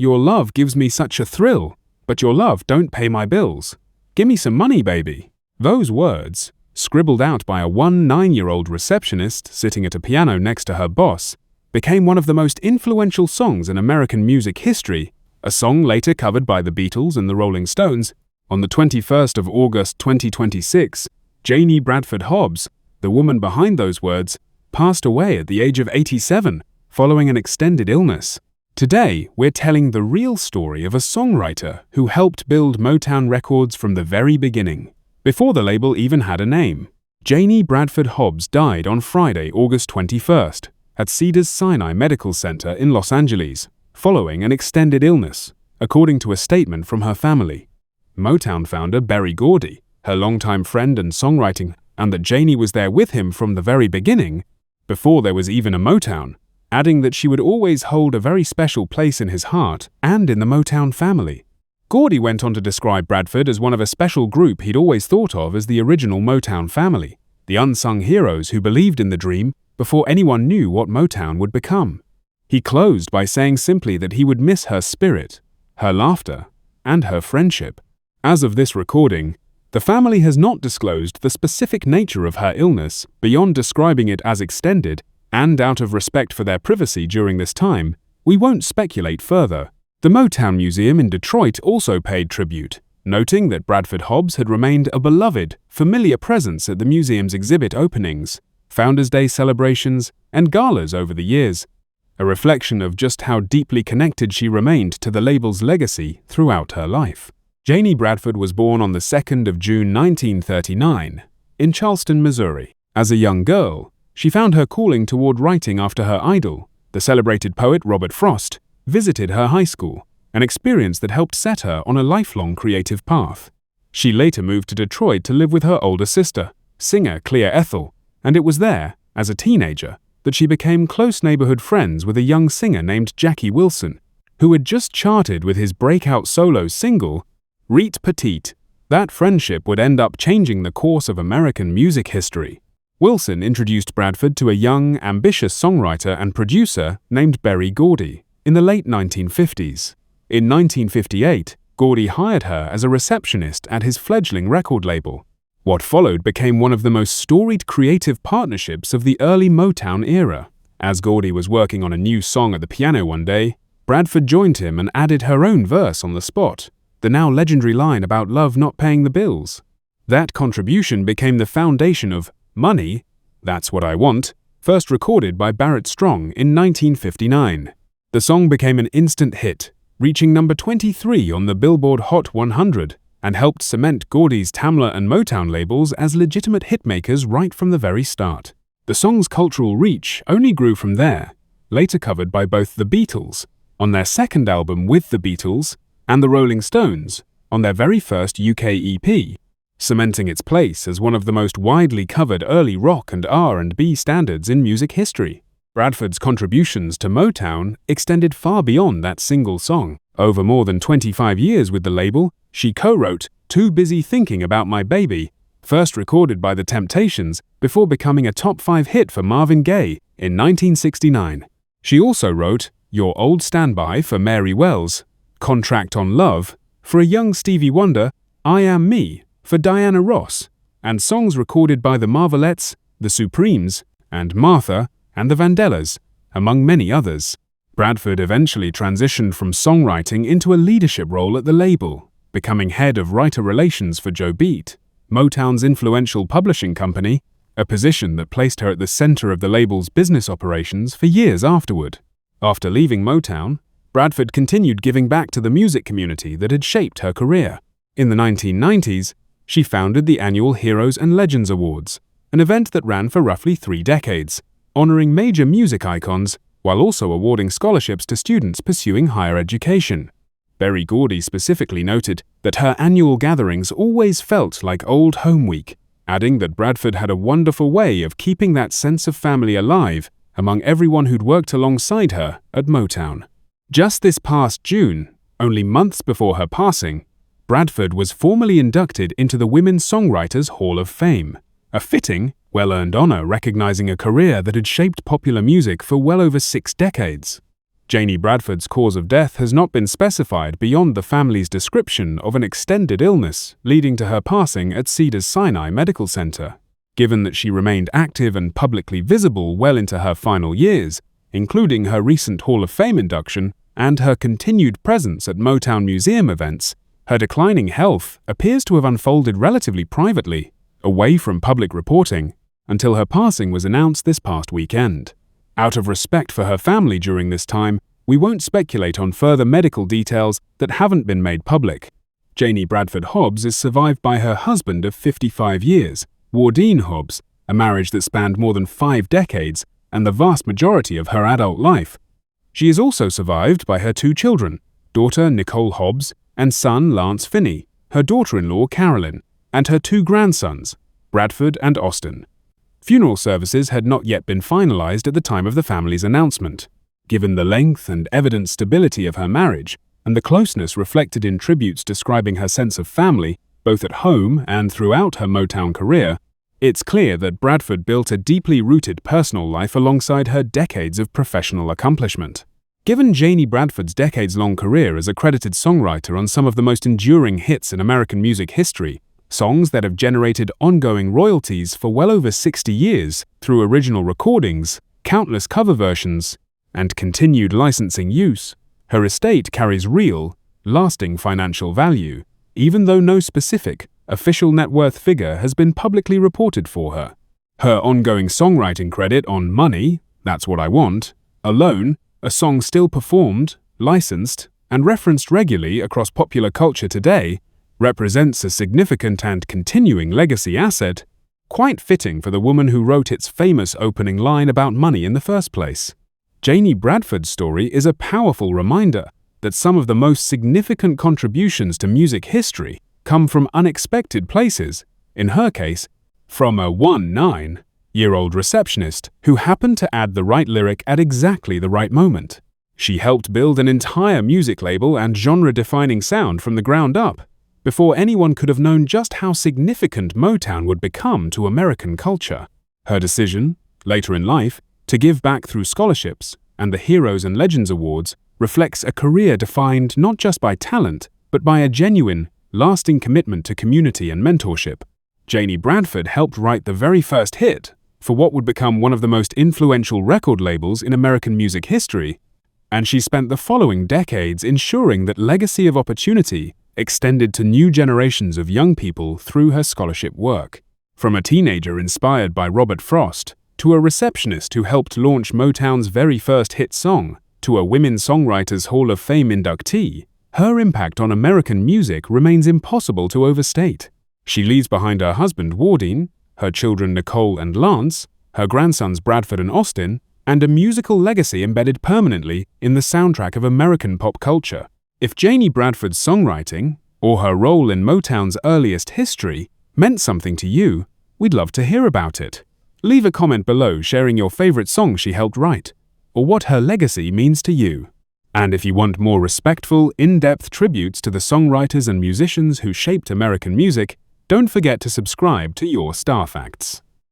Your love gives me such a thrill, but your love don't pay my bills. Gimme some money, baby. Those words, scribbled out by a 9-year-old receptionist sitting at a piano next to her boss, became one of the most influential songs in American music history, a song later covered by the Beatles and the Rolling Stones. On the 21st of August 2026, Janie Bradford Hobbs, the woman behind those words, passed away at the age of 87 following an extended illness. Today, we're telling the real story of a songwriter who helped build Motown Records from the very beginning, before the label even had a name. Janie Bradford Hobbs died on Friday, August 21st, at Cedars-Sinai Medical Center in Los Angeles, following an extended illness, according to a statement from her family. Motown founder Berry Gordy, her longtime friend and songwriting, and that Janie was there with him from the very beginning, before there was even a Motown, adding that she would always hold a very special place in his heart and in the Motown family. Gordy went on to describe Bradford as one of a special group he'd always thought of as the original Motown family, the unsung heroes who believed in the dream before anyone knew what Motown would become. He closed by saying simply that he would miss her spirit, her laughter, and her friendship. As of this recording, the family has not disclosed the specific nature of her illness beyond describing it as extended, and out of respect for their privacy during this time, we won't speculate further. The Motown Museum in Detroit also paid tribute, noting that Bradford Hobbs had remained a beloved, familiar presence at the museum's exhibit openings, Founders' Day celebrations, and galas over the years, a reflection of just how deeply connected she remained to the label's legacy throughout her life. Janie Bradford was born on the 2nd of June 1939 in Charleston, Missouri. As a young girl, she found her calling toward writing after her idol, the celebrated poet Robert Frost, visited her high school, an experience that helped set her on a lifelong creative path. She later moved to Detroit to live with her older sister, singer Clea Ethel, and it was there, as a teenager, that she became close neighborhood friends with a young singer named Jackie Wilson, who had just charted with his breakout solo single, Reet Petite. That friendship would end up changing the course of American music history. Wilson introduced Bradford to a young, ambitious songwriter and producer named Berry Gordy in the late 1950s. In 1958, Gordy hired her as a receptionist at his fledgling record label. What followed became one of the most storied creative partnerships of the early Motown era. As Gordy was working on a new song at the piano one day, Bradford joined him and added her own verse on the spot, the now legendary line about love not paying the bills. That contribution became the foundation of Money, That's What I Want, first recorded by Barrett Strong in 1959. The song became an instant hit, reaching number 23 on the Billboard Hot 100, and helped cement Gordy's Tamla and Motown labels as legitimate hitmakers right from the very start. The song's cultural reach only grew from there, later covered by both the Beatles, on their second album with the Beatles, and the Rolling Stones, on their very first UK EP, cementing its place as one of the most widely covered early rock and R&B standards in music history. Bradford's contributions to Motown extended far beyond that single song. Over more than 25 years with the label, she co-wrote Too Busy Thinking About My Baby, first recorded by The Temptations before becoming a top 5 hit for Marvin Gaye in 1969. She also wrote Your Old Standby for Mary Wells, Contract on Love for a young Stevie Wonder, I Am Me for Diana Ross, and songs recorded by the Marvelettes, the Supremes, and Martha and the Vandellas, among many others. Bradford eventually transitioned from songwriting into a leadership role at the label, becoming head of writer relations for Joe Beat, Motown's influential publishing company, a position that placed her at the center of the label's business operations for years afterward. After leaving Motown, Bradford continued giving back to the music community that had shaped her career. In the 1990s, she founded the annual Heroes and Legends Awards, an event that ran for roughly 3 decades, honoring major music icons while also awarding scholarships to students pursuing higher education. Berry Gordy specifically noted that her annual gatherings always felt like old home week, adding that Bradford had a wonderful way of keeping that sense of family alive among everyone who'd worked alongside her at Motown. Just this past June, only months before her passing, Bradford was formally inducted into the Women's Songwriters Hall of Fame, a fitting, well-earned honor recognizing a career that had shaped popular music for well over 6 decades. Janie Bradford's cause of death has not been specified beyond the family's description of an extended illness leading to her passing at Cedars-Sinai Medical Center. Given that she remained active and publicly visible well into her final years, including her recent Hall of Fame induction and her continued presence at Motown Museum events, her declining health appears to have unfolded relatively privately, away from public reporting, until her passing was announced this past weekend. Out of respect for her family during this time, we won't speculate on further medical details that haven't been made public. Janie Bradford Hobbs is survived by her husband of 55 years, Wardeen Hobbs, a marriage that spanned more than 5 decades and the vast majority of her adult life. She is also survived by her 2 children, daughter Nicole Hobbs and son Lance Finney, her daughter-in-law Carolyn, and her 2 grandsons, Bradford and Austin. Funeral services had not yet been finalized at the time of the family's announcement. Given the length and evident stability of her marriage, and the closeness reflected in tributes describing her sense of family, both at home and throughout her Motown career, it's clear that Bradford built a deeply rooted personal life alongside her decades of professional accomplishment. Given Janie Bradford's decades-long career as a credited songwriter on some of the most enduring hits in American music history, songs that have generated ongoing royalties for well over 60 years through original recordings, countless cover versions, and continued licensing use, her estate carries real, lasting financial value, even though no specific, official net worth figure has been publicly reported for her. Her ongoing songwriting credit on Money, That's What I Want, alone, a song still performed, licensed, and referenced regularly across popular culture today, represents a significant and continuing legacy asset, quite fitting for the woman who wrote its famous opening line about money in the first place. Janie Bradford's story is a powerful reminder that some of the most significant contributions to music history come from unexpected places, in her case, from a 19-year-old receptionist who happened to add the right lyric at exactly the right moment. She helped build an entire music label and genre-defining sound from the ground up, before anyone could have known just how significant Motown would become to American culture. Her decision, later in life, to give back through scholarships and the Heroes and Legends Awards reflects a career defined not just by talent, but by a genuine, lasting commitment to community and mentorship. Janie Bradford helped write the very first hit for what would become one of the most influential record labels in American music history, and she spent the following decades ensuring that legacy of opportunity extended to new generations of young people through her scholarship work. From a teenager inspired by Robert Frost, to a receptionist who helped launch Motown's very first hit song, to a Women Songwriters Hall of Fame inductee, her impact on American music remains impossible to overstate. She leaves behind her husband Wardeen, her children Nicole and Lance, her grandsons Bradford and Austin, and a musical legacy embedded permanently in the soundtrack of American pop culture. If Janie Bradford's songwriting, or her role in Motown's earliest history, meant something to you, we'd love to hear about it. Leave a comment below sharing your favorite song she helped write, or what her legacy means to you. And if you want more respectful, in-depth tributes to the songwriters and musicians who shaped American music, don't forget to subscribe to Your Star Facts.